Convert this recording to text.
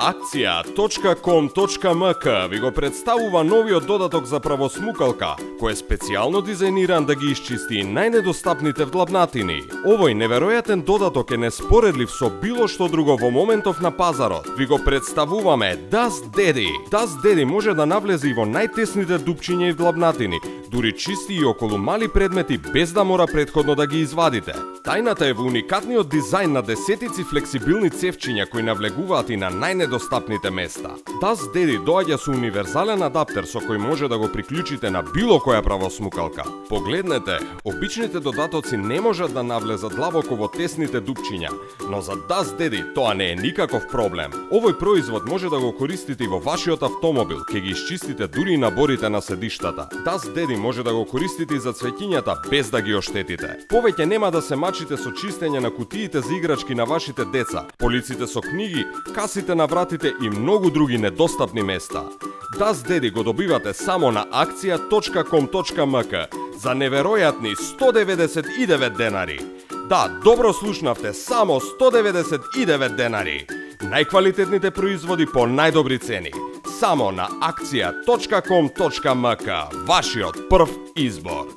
Акција.com.mk ви го представува новиот додаток за правосмукалка, кој е специјално дизајниран да ги исчисти најнедостапните вдлабнатини. Овој неверојатен додаток е неспоредлив со било што друго во моментов на пазарот. Ви го представуваме Dust Daddy. Dust Daddy може да навлезе и во најтесните дупчиња и вдлабнатини, дури чисти и околу мали предмети без да мора претходно да ги извадите. Тајната е во уникатниот дизајн на десетици флексибилни цевчиња кои навлегуваат и на најнедостапните места. Dust Daddy доаѓа со универзален адаптер со кој може да го приклучите на било која правосмукалка. Погледнете, обичните додатоци не можат да навлезат длабоко во тесните дупчиња, но за Dust Daddy тоа не е никаков проблем. Овој производ може да го користите и во вашиот автомобил, ќе ги исчистите дури и наборите на седиштата. Dust Daddy може да го користите и за цвеќињата без да ги оштетите. Повеќе нема да се мачите со чистење на кутиите за играчки на вашите деца, полиците со книги, касите на вратите и многу други недостапни места. Dust Daddy го добивате само на акција.com.mk за неверојатни 199 денари. Да, добро слушнавте, само 199 денари. Најквалитетните производи по најдобри цени. Само на акција.com.mk, вашиот прв избор.